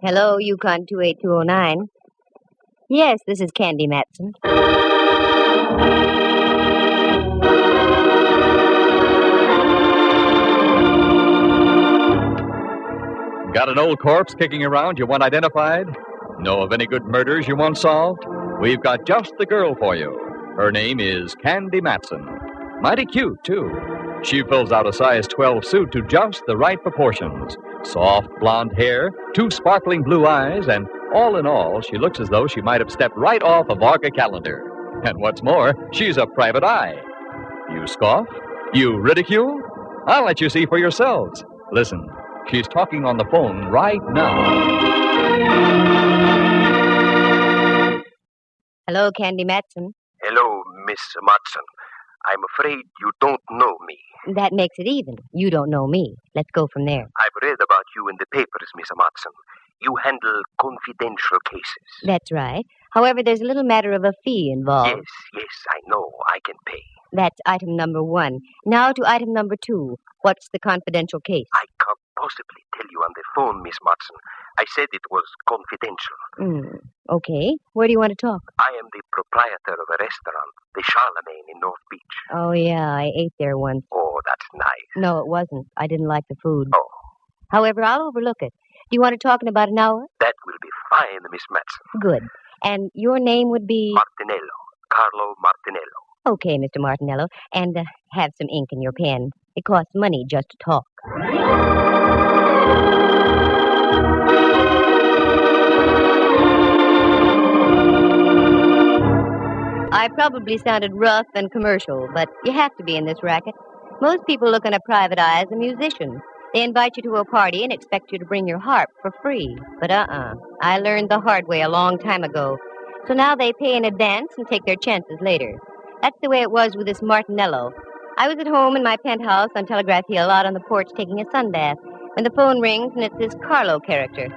Hello, Yukon 28209. Yes, this is Candy Matson. Got an old corpse kicking around you want identified? Know of any good murders you want solved? We've got just the girl for you. Her name is Candy Matson. Mighty cute, too. She fills out a size 12 suit to just the right proportions. Soft blonde hair, two sparkling blue eyes, and all in all, she looks as though she might have stepped right off a Varga calendar. And what's more, she's a private eye. You scoff? You ridicule? I'll let you see for yourselves. Listen, she's talking on the phone right now. Hello, Candy Matson. Hello, Miss Matson. I'm afraid you don't know me. That makes it even. You don't know me. Let's go from there. I've read about you in the papers, Miss Matson. You handle confidential cases. That's right. However, there's a little matter of a fee involved. Yes, I know. I can pay. That's item number 1. Now to item number 2. What's the confidential case? I can't possibly tell you on the phone, Miss Matson. I said it was confidential. Okay. Where do you want to talk? I am the proprietor of a restaurant, the Charlemagne in North Beach. Oh, yeah, I ate there once. Oh, that's nice. No, it wasn't. I didn't like the food. Oh. However, I'll overlook it. Do you want to talk in about an hour? That will be fine, Miss Matson. Good. And your name would be? Martinello. Carlo Martinello. Okay, Mr. Martinello. And have some ink in your pen. It costs money just to talk. I probably sounded rough and commercial, but you have to be in this racket. Most people look on a private eye as a musician. They invite you to a party and expect you to bring your harp for free. But I learned the hard way a long time ago. So now they pay in advance and take their chances later. That's the way it was with this Martinello. I was at home in my penthouse on Telegraph Hill out on the porch taking a sunbath when the phone rings and it's this Carlo character.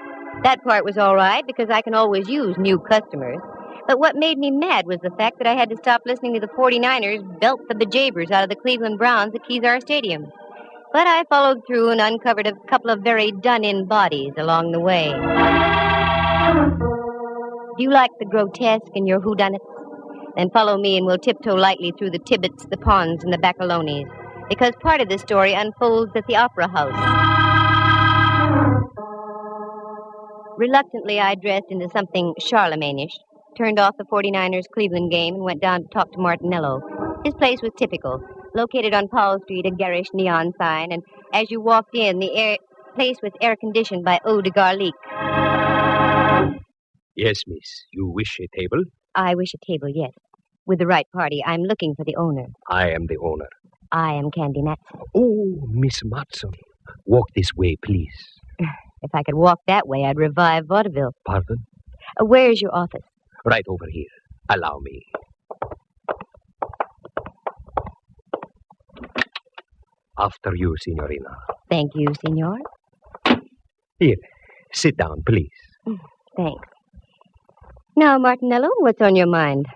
That part was all right because I can always use new customers. But what made me mad was the fact that I had to stop listening to the 49ers belt the bejabbers out of the Cleveland Browns at Kezar Stadium. But I followed through and uncovered a couple of very done-in bodies along the way. Do you like the grotesque in your whodunits? Then follow me and we'll tiptoe lightly through the Tibbets, the Ponds, and the Baccalones, because part of this story unfolds at the Opera House. Reluctantly, I dressed into something Charlemagne-ish, turned off the 49ers Cleveland game, and went down to talk to Martinello. His place was typical, located on Powell Street, a garish neon sign, and as you walked in, the place was air-conditioned by eau de garlic. Yes, miss. You wish a table? I wish a table, yes. With the right party. I'm looking for the owner. I am the owner. I am Candy Matson. Oh, Miss Matson. Walk this way, please. If I could walk that way, I'd revive vaudeville. Pardon? Where's your office? Right over here. Allow me. After you, Signorina. Thank you, Signor. Here, sit down, please. Thanks. Now, Martinello, what's on your mind?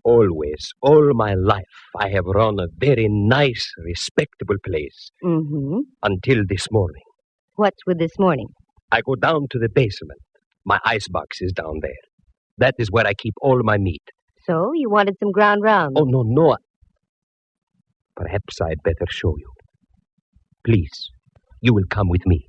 Always, all my life, I have run a very nice, respectable place. Mm-hmm. Until this morning. What's with this morning? I go down to the basement. My icebox is down there. That is where I keep all my meat. So, you wanted some ground round? Oh, no. Perhaps I'd better show you. Please, you will come with me.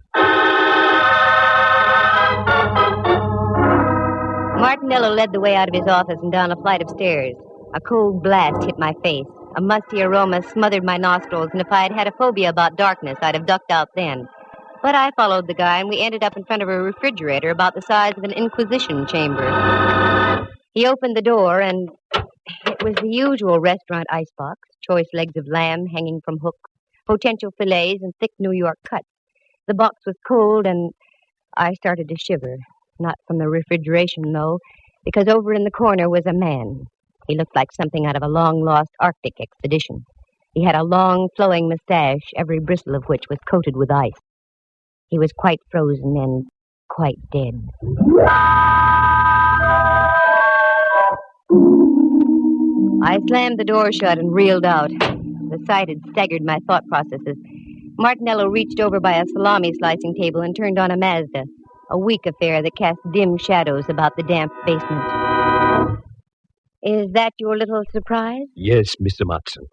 Martinello led the way out of his office and down a flight of stairs. A cold blast hit my face. A musty aroma smothered my nostrils, and if I had had a phobia about darkness, I'd have ducked out then. But I followed the guy, and we ended up in front of a refrigerator about the size of an inquisition chamber. He opened the door, and it was the usual restaurant icebox, choice legs of lamb hanging from hooks, potential fillets, and thick New York cuts. The box was cold, and I started to shiver. Not from the refrigeration, though, because over in the corner was a man. He looked like something out of a long-lost Arctic expedition. He had a long, flowing mustache, every bristle of which was coated with ice. He was quite frozen and quite dead. I slammed the door shut and reeled out. The sight had staggered my thought processes. Martinello reached over by a salami slicing table and turned on a Mazda. A weak affair that cast dim shadows about the damp basement. Is that your little surprise? Yes, Mr. Matson.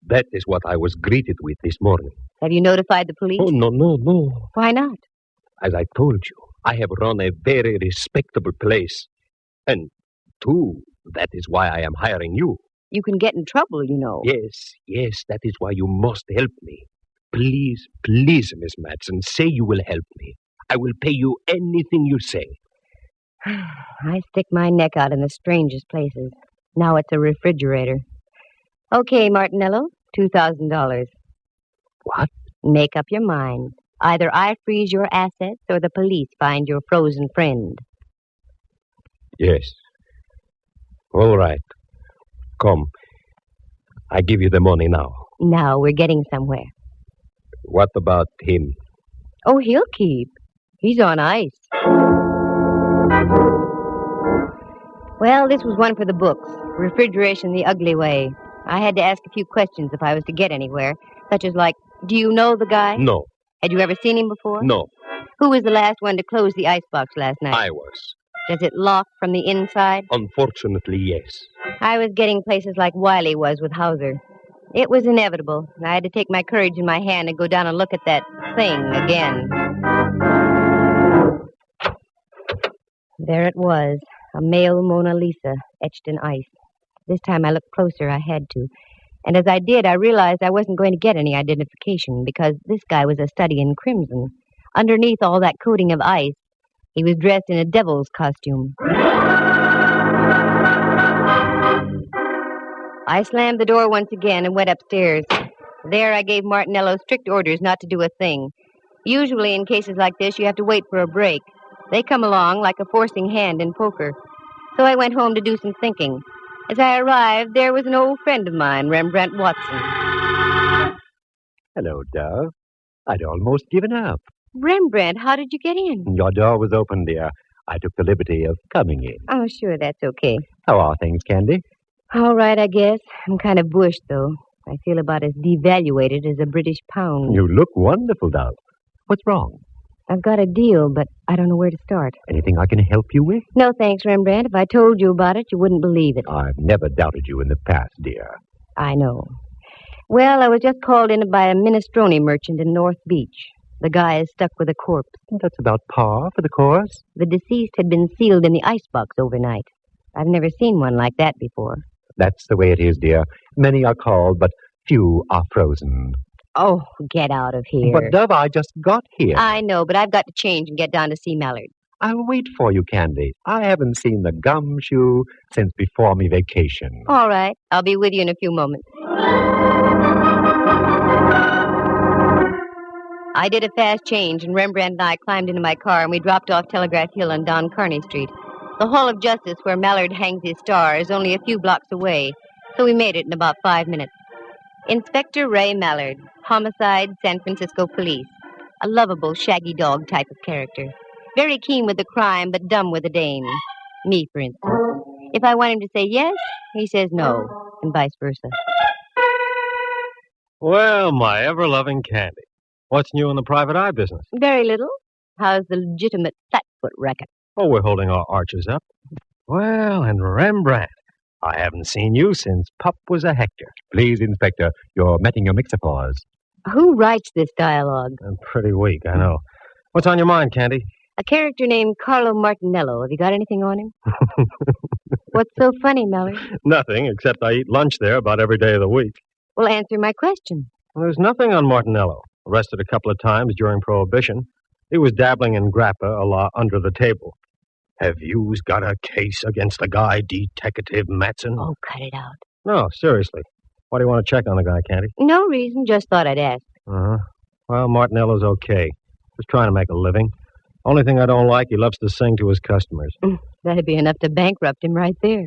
That is what I was greeted with this morning. Have you notified the police? Oh, no. Why not? As I told you, I have run a very respectable place. And, too, that is why I am hiring you. You can get in trouble, you know. Yes, that is why you must help me. Please, Miss Matson, say you will help me. I will pay you anything you say. I stick my neck out in the strangest places. Now it's a refrigerator. Okay, Martinello, $2,000. What? Make up your mind. Either I freeze your assets or the police find your frozen friend. Yes. All right. Come. I give you the money now. Now we're getting somewhere. What about him? Oh, he'll keep. He's on ice. Well, this was one for the books. Refrigeration the ugly way. I had to ask a few questions if I was to get anywhere, such as like, do you know the guy? No. Had you ever seen him before? No. Who was the last one to close the icebox last night? I was. Does it lock from the inside? Unfortunately, yes. I was getting places like Wiley was with Hauser. It was inevitable. I had to take my courage in my hand and go down and look at that thing again. There it was, a male Mona Lisa etched in ice. This time I looked closer, I had to. And as I did, I realized I wasn't going to get any identification because this guy was a study in crimson. Underneath all that coating of ice, he was dressed in a devil's costume. I slammed the door once again and went upstairs. There I gave Martinello strict orders not to do a thing. Usually in cases like this, you have to wait for a break. They come along like a forcing hand in poker. So I went home to do some thinking. As I arrived, there was an old friend of mine, Rembrandt Watson. Hello, Dove. I'd almost given up. Rembrandt, how did you get in? Your door was open, dear. I took the liberty of coming in. Oh, sure, that's okay. How are things, Candy? All right, I guess. I'm kind of bushed, though. I feel about as devaluated as a British pound. You look wonderful, Dove. What's wrong? I've got a deal, but I don't know where to start. Anything I can help you with? No, thanks, Rembrandt. If I told you about it, you wouldn't believe it. I've never doubted you in the past, dear. I know. Well, I was just called in by a minestrone merchant in North Beach. The guy is stuck with a corpse. That's about par for the course. The deceased had been sealed in the icebox overnight. I've never seen one like that before. That's the way it is, dear. Many are called, but few are frozen. Oh, get out of here. But, Dove, I just got here. I know, but I've got to change and get down to see Mallard. I'll wait for you, Candy. I haven't seen the gumshoe since before me vacation. All right. I'll be with you in a few moments. I did a fast change, and Rembrandt and I climbed into my car, and we dropped off Telegraph Hill on Don Kearney Street. The Hall of Justice, where Mallard hangs his star, is only a few blocks away, so we made it in about 5 minutes. Inspector Ray Mallard, Homicide, San Francisco Police. A lovable, shaggy dog type of character. Very keen with the crime, but dumb with the dame. Me, for instance. If I want him to say yes, he says no, and vice versa. Well, my ever-loving Candy. What's new in the private eye business? Very little. How's the legitimate flatfoot racket? Oh, we're holding our arches up. Well, and Rembrandt. I haven't seen you since Pup was a Hector. Please, Inspector, you're metting your mixer-paws. Who writes this dialogue? I'm pretty weak, I know. What's on your mind, Candy? A character named Carlo Martinello. Have you got anything on him? What's so funny, Mallard? Nothing, except I eat lunch there about every day of the week. Well, answer my question. Well, there's nothing on Martinello. Arrested a couple of times during Prohibition. He was dabbling in grappa a la under the table. Have yous got a case against the guy, Detective Matson? Oh, cut it out. No, seriously. Why do you want to check on the guy, Candy? No reason, just thought I'd ask. Uh-huh. Well, Martinello's okay. Just trying to make a living. Only thing I don't like, he loves to sing to his customers. That'd be enough to bankrupt him right there.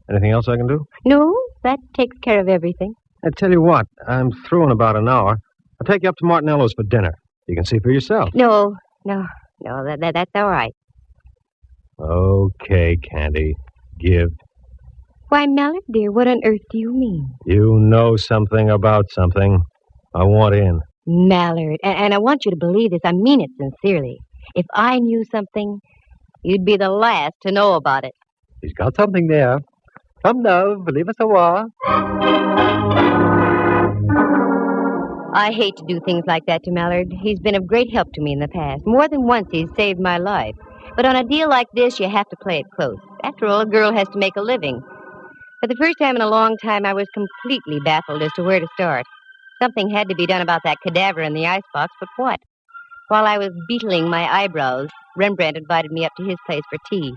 Anything else I can do? No, that takes care of everything. I tell you what, I'm through in about an hour. I'll take you up to Martinello's for dinner. You can see for yourself. No, that's all right. Okay, Candy. Give. Why, Mallard, dear, what on earth do you mean? You know something about something. I want in. Mallard, and I want you to believe this. I mean it sincerely. If I knew something, you'd be the last to know about it. He's got something there. Come, love, leave us a while. I hate to do things like that to Mallard. He's been of great help to me in the past. More than once, he's saved my life. But on a deal like this, you have to play it close. After all, a girl has to make a living. For the first time in a long time, I was completely baffled as to where to start. Something had to be done about that cadaver in the icebox, but what? While I was beetling my eyebrows, Rembrandt invited me up to his place for tea.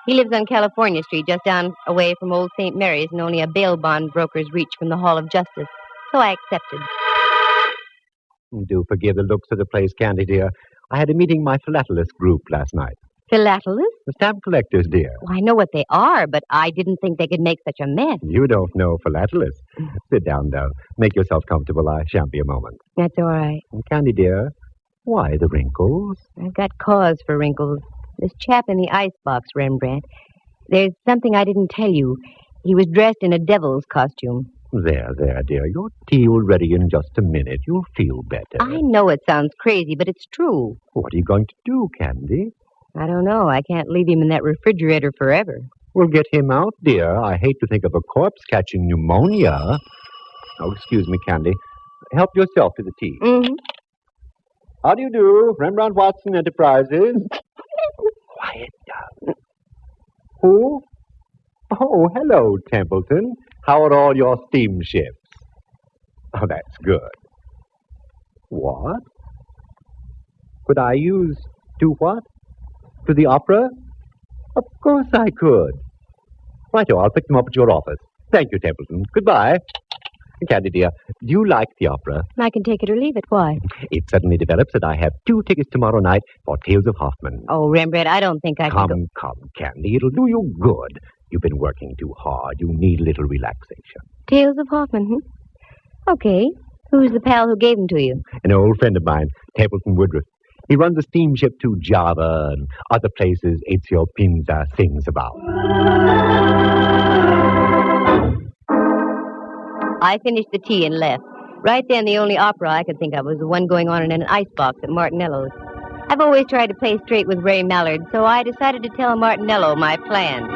He lives on California Street, just down away from Old St. Mary's, and only a bail bond broker's reach from the Hall of Justice. So I accepted. Do forgive the looks of the place, Candy, dear. I had a meeting my philatelist group last night. Philatelists? The stamp collectors, dear. Well, I know what they are, but I didn't think they could make such a mess. You don't know philatelists. Sit down, love. Make yourself comfortable. I shan't be a moment. That's all right. And Candy, dear, why the wrinkles? I've got cause for wrinkles. This chap in the icebox, Rembrandt. There's something I didn't tell you. He was dressed in a devil's costume. There, dear. Your tea will ready in just a minute. You'll feel better. I know it sounds crazy, but it's true. What are you going to do, Candy? I don't know. I can't leave him in that refrigerator forever. We'll get him out, dear. I hate to think of a corpse catching pneumonia. Oh, excuse me, Candy. Help yourself to the tea. Mm-hmm. How do you do, Rembrandt Watson Enterprises? Quiet down. Who? Oh, hello, Templeton. How are all your steamships? Oh, that's good. What? Could I use to what? To the opera? Of course I could. Righto, I'll pick them up at your office. Thank you, Templeton. Goodbye. Candy, dear, do you like the opera? I can take it or leave it. Why? It suddenly develops that I have 2 tickets tomorrow night for Tales of Hoffman. Oh, Rembrandt, I don't think I can go. Come, Candy. It'll do you good. You've been working too hard. You need a little relaxation. Tales of Hoffman, Okay. Who's the pal who gave him to you? An old friend of mine, Templeton Woodruff. He runs a steamship to Java and other places Ezio Pinza sings about. I finished the tea and left. Right then, the only opera I could think of was the one going on in an icebox at Martinello's. I've always tried to play straight with Ray Mallard, so I decided to tell Martinello my plan.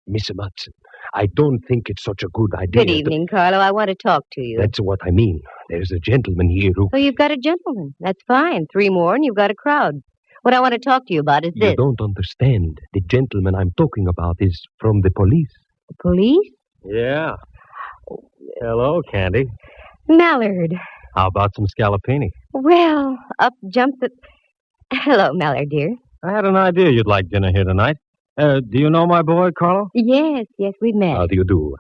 Miss Matson, I don't think it's such a good idea. Good evening, Carlo. I want to talk to you. That's what I mean. There's a gentleman here who... Oh, you've got a gentleman. That's fine. 3 more and you've got a crowd. What I want to talk to you about is this. You don't understand. The gentleman I'm talking about is from the police. The police? Yeah. Hello, Candy. Mallard. How about some scallopini? Well, up jumped the... Hello, Mallard, dear. I had an idea you'd like dinner here tonight. Do you know my boy, Carlo? Yes, we've met. How do you do?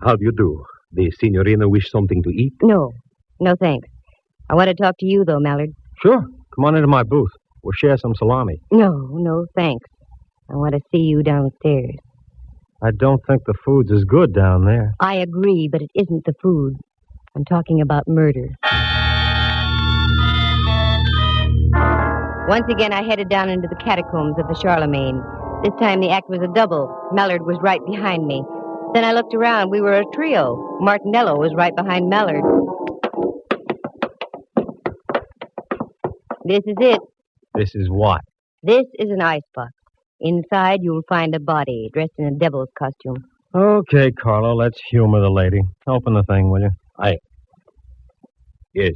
The signorina wish something to eat? No, thanks. I want to talk to you, though, Mallard. Sure. Come on into my booth. We'll share some salami. No, thanks. I want to see you downstairs. I don't think the food's as good down there. I agree, but it isn't the food. I'm talking about murder. Once again, I headed down into the catacombs of the Charlemagne. This time the act was a double. Mallard was right behind me. Then I looked around. We were a trio. Martinello was right behind Mallard. This is it. This is what? This is an icebox. Inside, you'll find a body dressed in a devil's costume. Okay, Carlo, let's humor the lady. Open the thing, will you? Yes,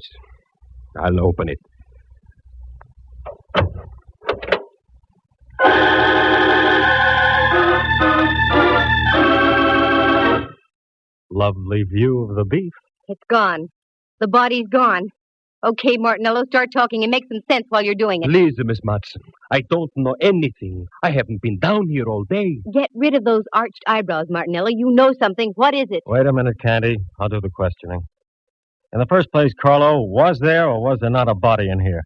I'll open it. Lovely view of the beef. It's gone. The body's gone. Okay, Martinello, start talking and make some sense while you're doing it. Please, Miss Matson, I don't know anything. I haven't been down here all day. Get rid of those arched eyebrows, Martinello. You know something. What is it? Wait a minute, Candy. I'll do the questioning. In the first place, Carlo, was there or was there not a body in here?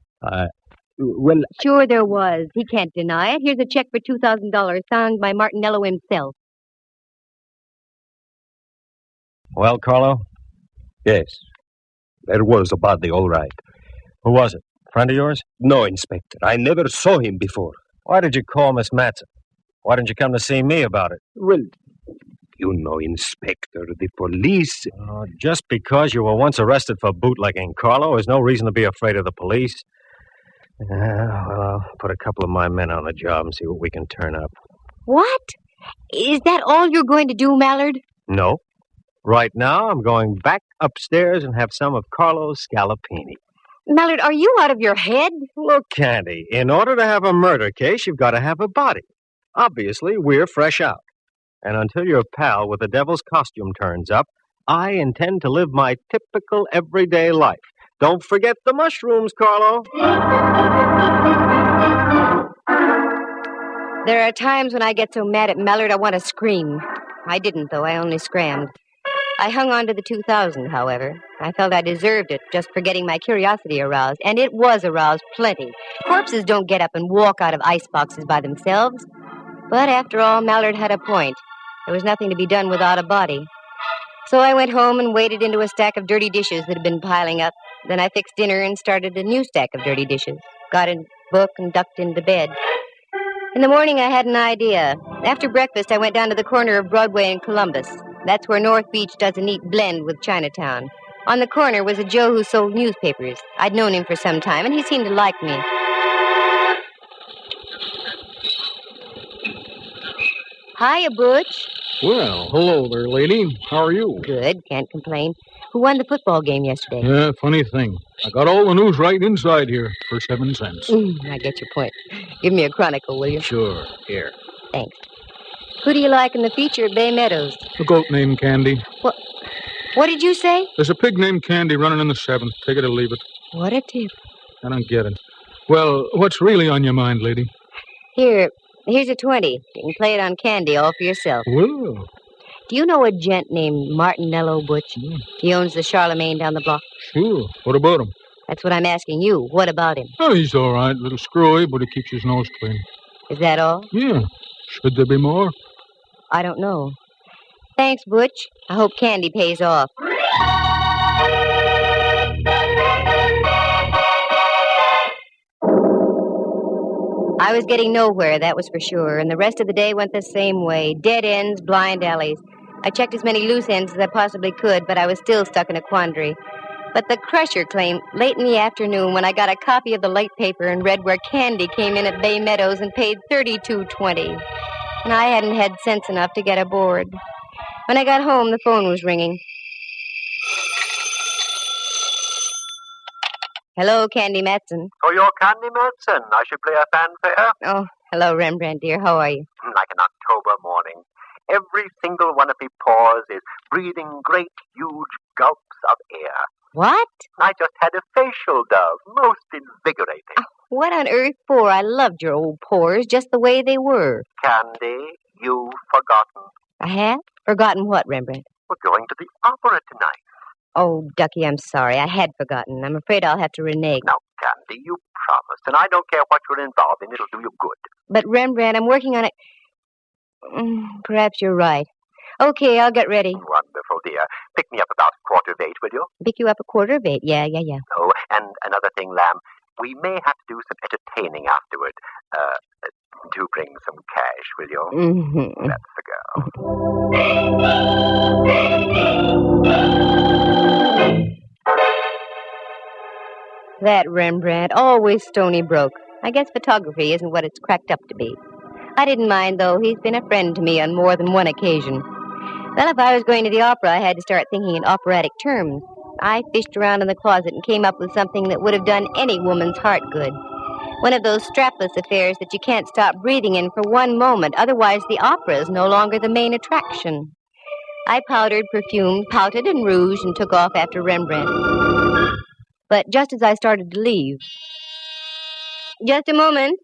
Well... Sure there was. He can't deny it. Here's a check for $2,000 signed by Martinello himself. Well, Carlo? Yes, there was a body, all right. Who was it? Friend of yours? No, Inspector. I never saw him before. Why did you call Miss Matson? Why didn't you come to see me about it? Well, you know, Inspector, the police... Just because you were once arrested for bootlegging, Carlo, is no reason to be afraid of the police. Well, I'll put a couple of my men on the job and see what we can turn up. What? Is that all you're going to do, Mallard? No. Right now, I'm going back upstairs and have some of Carlo's scallopini. Mallard, are you out of your head? Look, Candy, in order to have a murder case, you've got to have a body. Obviously, we're fresh out. And until your pal with the devil's costume turns up, I intend to live my typical everyday life. Don't forget the mushrooms, Carlo. There are times when I get so mad at Mallard I want to scream. I didn't, though. I only scrammed. I hung on to the 2,000, however. I felt I deserved it just for getting my curiosity aroused, and it was aroused plenty. Corpses don't get up and walk out of ice boxes by themselves. But after all, Mallard had a point. There was nothing to be done without a body. So I went home and waded into a stack of dirty dishes that had been piling up. Then I fixed dinner and started a new stack of dirty dishes. Got a book and ducked into bed. In the morning, I had an idea. After breakfast, I went down to the corner of Broadway and Columbus. That's where North Beach does a neat blend with Chinatown. On the corner was a Joe who sold newspapers. I'd known him for some time, and he seemed to like me. Hiya, Butch. Well, hello there, lady. How are you? Good, can't complain. Who won the football game yesterday? Yeah, funny thing. I got all the news right inside here for 7 cents. I get your point. Give me a chronicle, will you? Sure, here. Thanks. Who do you like in the feature at Bay Meadows? A goat named Candy. What did you say? There's a pig named Candy running in the 7th. Take it or leave it. What a tip. I don't get it. Well, what's really on your mind, lady? Here's a 20. You can play it on Candy all for yourself. Well. Do you know a gent named Martinello, Butch? He owns the Charlemagne down the block. Sure. What about him? That's what I'm asking you. What about him? Oh, he's all right. A little screwy, but he keeps his nose clean. Is that all? Yeah. Should there be more? I don't know. Thanks, Butch. I hope Candy pays off. I was getting nowhere, that was for sure, and the rest of the day went the same way. Dead ends, blind alleys. I checked as many loose ends as I possibly could, but I was still stuck in a quandary. But the Crusher claimed late in the afternoon when I got a copy of the late paper and read where Candy came in at Bay Meadows and paid $32.20. And I hadn't had sense enough to get aboard. When I got home, the phone was ringing. Hello, Candy Matson. Oh, you're Candy Matson. I should play a fanfare. Oh, hello, Rembrandt, dear. How are you? Like an October morning. Every single one of me pores is breathing great, huge gulps of air. What? I just had a facial dove. Most invigorating. What on earth for? I loved your old pores just the way they were. Candy, you've forgotten. I have? Forgotten what, Rembrandt? We're going to the opera tonight. Oh, Ducky, I'm sorry. I had forgotten. I'm afraid I'll have to renege. Now, Candy, you promised, and I don't care what you're involved in. It'll do you good. But, Rembrandt, I'm working on it. Perhaps you're right. Okay, I'll get ready. Wonderful, dear. Pick me up about 7:45, will you? Pick you up 7:15. Yeah. Oh, and another thing, Lamb. We may have to do some entertaining afterward. Do bring some cash, will you? Mm-hmm. That's the girl. That Rembrandt, always stony broke. I guess photography isn't what it's cracked up to be. I didn't mind, though. He's been a friend to me on more than one occasion. Well, if I was going to the opera, I had to start thinking in operatic terms. I fished around in the closet and came up with something that would have done any woman's heart good. One of those strapless affairs that you can't stop breathing in for one moment, otherwise the opera is no longer the main attraction. I powdered, perfumed, pouted, and rouged, and took off after Rembrandt. But just as I started to leave... Just a moment.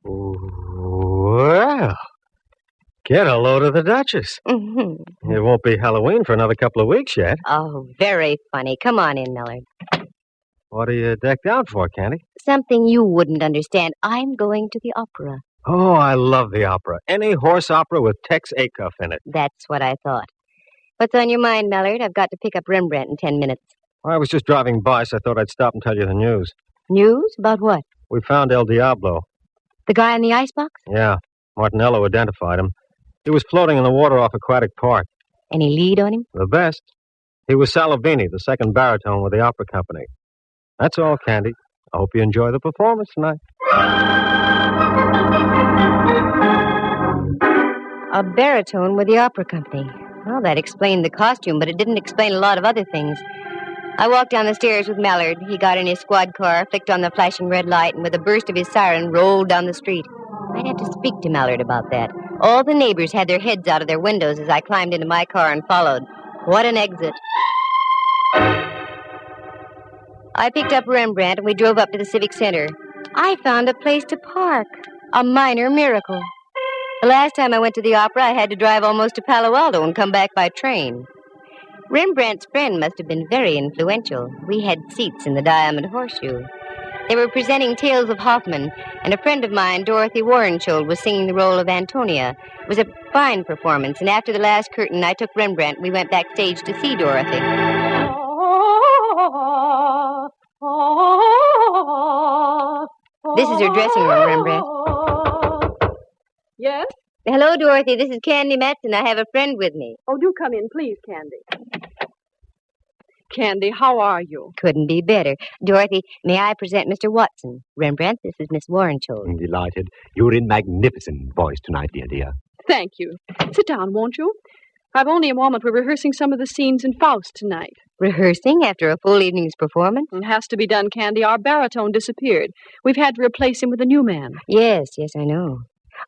Well, get a load of the Duchess. Mm-hmm. It won't be Halloween for another couple of weeks yet. Oh, very funny. Come on in, Millard. What are you decked out for, Candy? Something you wouldn't understand. I'm going to the opera. Oh, I love the opera. Any horse opera with Tex Acuff in it. That's what I thought. What's on your mind, Millard? I've got to pick up Rembrandt in 10 minutes. I was just driving by, so I thought I'd stop and tell you the news. News? About what? We found El Diablo. The guy in the icebox? Yeah. Martinello identified him. He was floating in the water off Aquatic Park. Any lead on him? The best. He was Salavini, the second baritone with the opera company. That's all, Candy. I hope you enjoy the performance tonight. A baritone with the opera company. Well, that explained the costume, but it didn't explain a lot of other things. I walked down the stairs with Mallard. He got in his squad car, flicked on the flashing red light, and with a burst of his siren, rolled down the street. I'd have to speak to Mallard about that. All the neighbors had their heads out of their windows as I climbed into my car and followed. What an exit. I picked up Rembrandt and we drove up to the Civic Center. I found a place to park. A minor miracle. The last time I went to the opera, I had to drive almost to Palo Alto and come back by train. Rembrandt's friend must have been very influential. We had seats in the Diamond Horseshoe. They were presenting Tales of Hoffmann, and a friend of mine, Dorothy Warrenschold, was singing the role of Antonia. It was a fine performance, and after the last curtain, I took Rembrandt. We went backstage to see Dorothy. This is her dressing room, Rembrandt. Yes? Hello, Dorothy. This is Candy Matson. I have a friend with me. Oh, do come in, please, Candy. Candy, how are you? Couldn't be better. Dorothy, may I present Mr. Watson? Rembrandt, this is Miss Warrenschold. I'm delighted. You're in magnificent voice tonight, dear. Thank you. Sit down, won't you? I've only a moment. We're rehearsing some of the scenes in Faust tonight. Rehearsing after a full evening's performance? It has to be done, Candy. Our baritone disappeared. We've had to replace him with a new man. Yes, I know.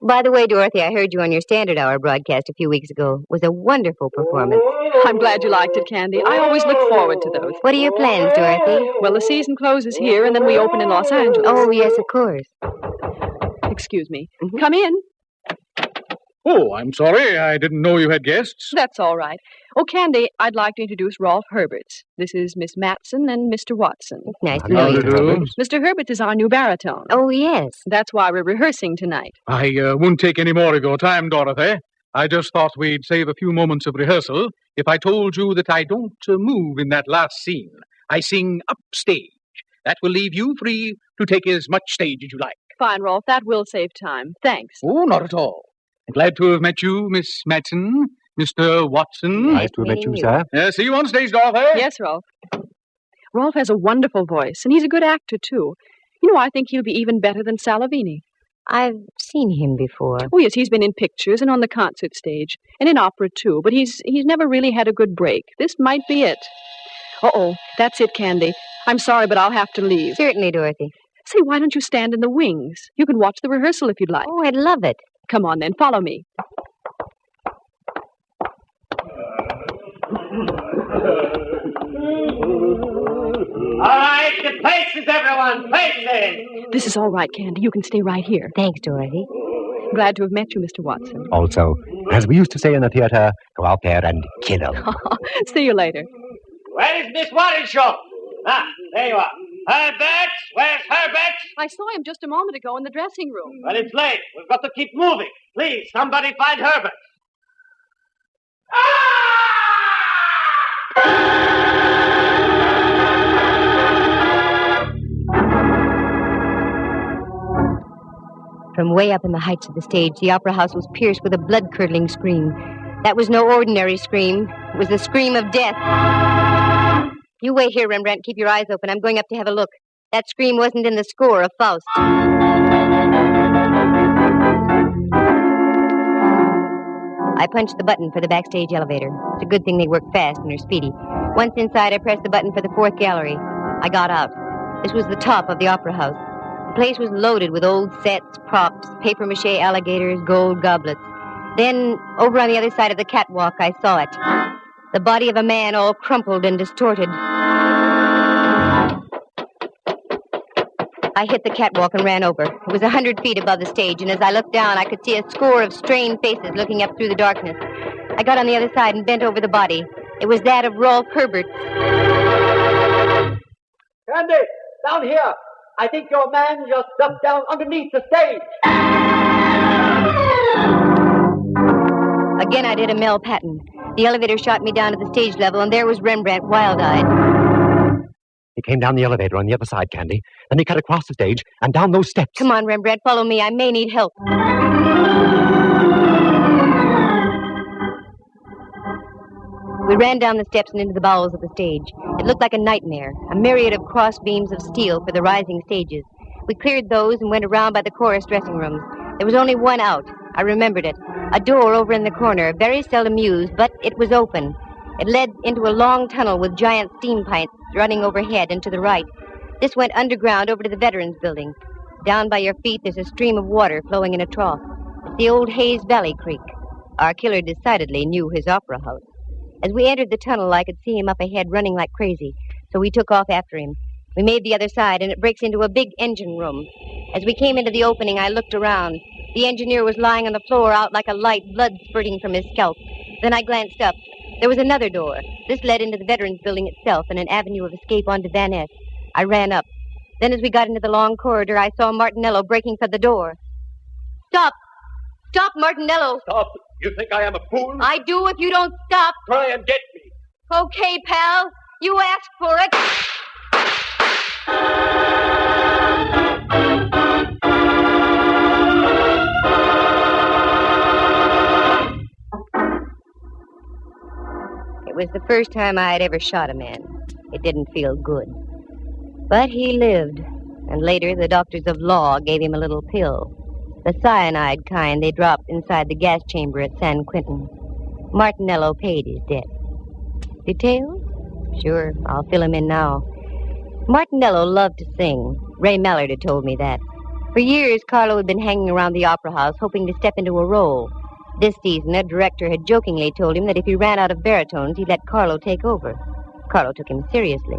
By the way, Dorothy, I heard you on your Standard Hour broadcast a few weeks ago. It was a wonderful performance. I'm glad you liked it, Candy. I always look forward to those. What are your plans, Dorothy? Well, the season closes here, and then we open in Los Angeles. Oh, yes, of course. Excuse me. Mm-hmm. Come in. Oh, I'm sorry. I didn't know you had guests. That's all right. Oh, Candy, I'd like to introduce Rolf Herberts. This is Miss Matson and Mr. Watson. It's nice to know you. Mr. Herberts is our new baritone. Oh, yes. That's why we're rehearsing tonight. I won't take any more of your time, Dorothy. I just thought we'd save a few moments of rehearsal if I told you that I don't move in that last scene. I sing upstage. That will leave you free to take as much stage as you like. Fine, Rolf. That will save time. Thanks. Oh, not at all. Glad to have met you, Miss Matson, Mr. Watson. Nice to have met you, sir. See you on stage, Dorothy. Yes, Rolf. Rolf has a wonderful voice, and he's a good actor, too. You know, I think he'll be even better than Salavini. I've seen him before. Oh, yes, he's been in pictures and on the concert stage, and in opera, too, but he's never really had a good break. This might be it. Uh-oh, that's it, Candy. I'm sorry, but I'll have to leave. Certainly, Dorothy. Say, why don't you stand in the wings? You can watch the rehearsal if you'd like. Oh, I'd love it. Come on, then. Follow me. All right, to places, everyone. Places. This is all right, Candy. You can stay right here. Thanks, Dorothy. Glad to have met you, Mr. Watson. Also, as we used to say in the theater, go out there and kill them. See you later. Where is Miss Warrenshaw? Ah, there you are. Herbert! Where's Herbert? I saw him just a moment ago in the dressing room. Well, it's late. We've got to keep moving. Please, somebody find Herbert. From way up in the heights of the stage, the opera house was pierced with a blood-curdling scream. That was no ordinary scream. It was the scream of death. You wait here, Rembrandt. Keep your eyes open. I'm going up to have a look. That scream wasn't in the score of Faust. I punched the button for the backstage elevator. It's a good thing they work fast and are speedy. Once inside, I pressed the button for the fourth gallery. I got out. This was the top of the opera house. The place was loaded with old sets, props, papier-mâché alligators, gold goblets. Then, over on the other side of the catwalk, I saw it. The body of a man all crumpled and distorted. I hit the catwalk and ran over. It was 100 feet above the stage, and as I looked down, I could see a score of strained faces looking up through the darkness. I got on the other side and bent over the body. It was that of Rolf Herbert. Candy, down here. I think your man just ducked down underneath the stage. Again, I did a Mel Patton. The elevator shot me down to the stage level, and there was Rembrandt, wild-eyed. He came down the elevator on the other side, Candy. Then he cut across the stage and down those steps. Come on, Rembrandt, follow me. I may need help. We ran down the steps and into the bowels of the stage. It looked like a nightmare, a myriad of cross beams of steel for the rising stages. We cleared those and went around by the chorus dressing rooms. There was only one out. I remembered it. A door over in the corner, very seldom used, but it was open. It led into a long tunnel with giant steam pipes running overhead and to the right. This went underground over to the Veterans Building. Down by your feet, there's a stream of water flowing in a trough. It's the old Hayes Valley Creek. Our killer decidedly knew his opera house. As we entered the tunnel, I could see him up ahead running like crazy, so we took off after him. We made the other side, and it breaks into a big engine room. As we came into the opening, I looked around. The engineer was lying on the floor out like a light, blood spurting from his scalp. Then I glanced up. There was another door. This led into the Veterans Building itself and an avenue of escape onto Van Ness. I ran up. Then as we got into the long corridor, I saw Martinello breaking for the door. Stop! Stop, Martinello! Stop! You think I am a fool? I do if you don't stop. Try and get me. Okay, pal. You asked for it. It was the first time I had ever shot a man. It didn't feel good. But he lived, and later the doctors of law gave him a little pill. The cyanide kind they dropped inside the gas chamber at San Quentin. Martinello paid his debt. Details? Sure, I'll fill him in now. Martinello loved to sing. Ray Mallard had told me that. For years, Carlo had been hanging around the opera house hoping to step into a role. This season, a director had jokingly told him that if he ran out of baritones, he'd let Carlo take over. Carlo took him seriously.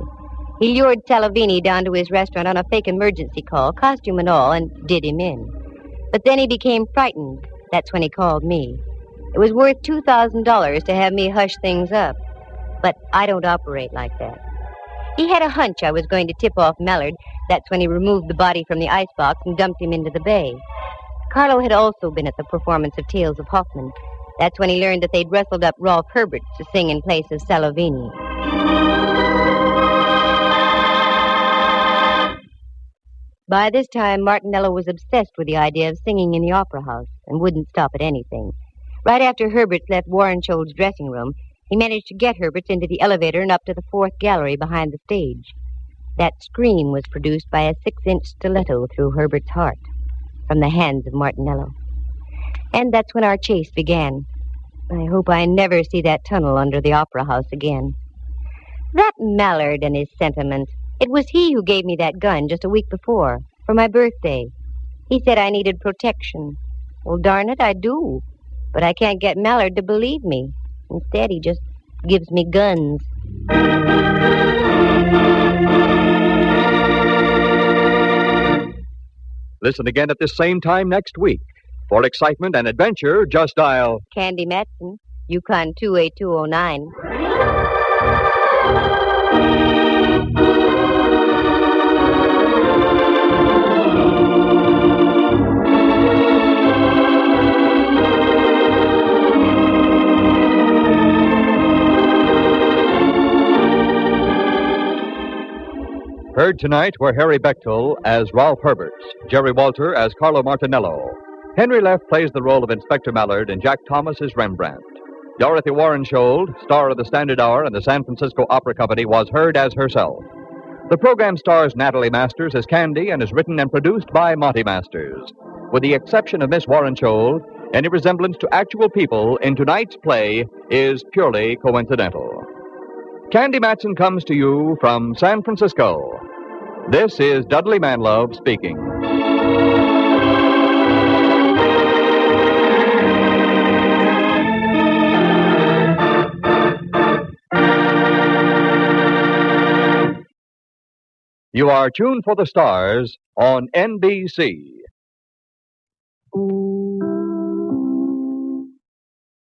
He lured Salavini down to his restaurant on a fake emergency call, costume and all, and did him in. But then he became frightened. That's when he called me. It was worth $2,000 to have me hush things up. But I don't operate like that. He had a hunch I was going to tip off Mallard. That's when he removed the body from the icebox and dumped him into the bay. Carlo had also been at the performance of Tales of Hoffman. That's when he learned that they'd rustled up Rolf Herbert to sing in place of Salavini. By this time, Martinello was obsessed with the idea of singing in the opera house and wouldn't stop at anything. Right after Herberts left Warrenshold's dressing room, he managed to get Herberts into the elevator and up to the fourth gallery behind the stage. That scream was produced by a 6-inch stiletto through Herbert's heart from the hands of Martinello. And that's when our chase began. I hope I never see that tunnel under the opera house again. That Mallard and his sentiments. It was he who gave me that gun just a week before, for my birthday. He said I needed protection. Well, darn it, I do. But I can't get Mallard to believe me. Instead, he just gives me guns. Listen again at this same time next week. For excitement and adventure, just dial Candy Matson, Yukon 28209. Heard tonight were Harry Bechtel as Ralph Herberts, Jerry Walter as Carlo Martinello. Henry Leff plays the role of Inspector Mallard, and Jack Thomas is Rembrandt. Dorothy Warrenshold, star of the Standard Hour and the San Francisco Opera Company, was heard as herself. The program stars Natalie Masters as Candy and is written and produced by Monty Masters. With the exception of Miss Warrenshold, any resemblance to actual people in tonight's play is purely coincidental. Candy Matson comes to you from San Francisco. This is Dudley Manlove speaking. You are tuned for the stars on NBC.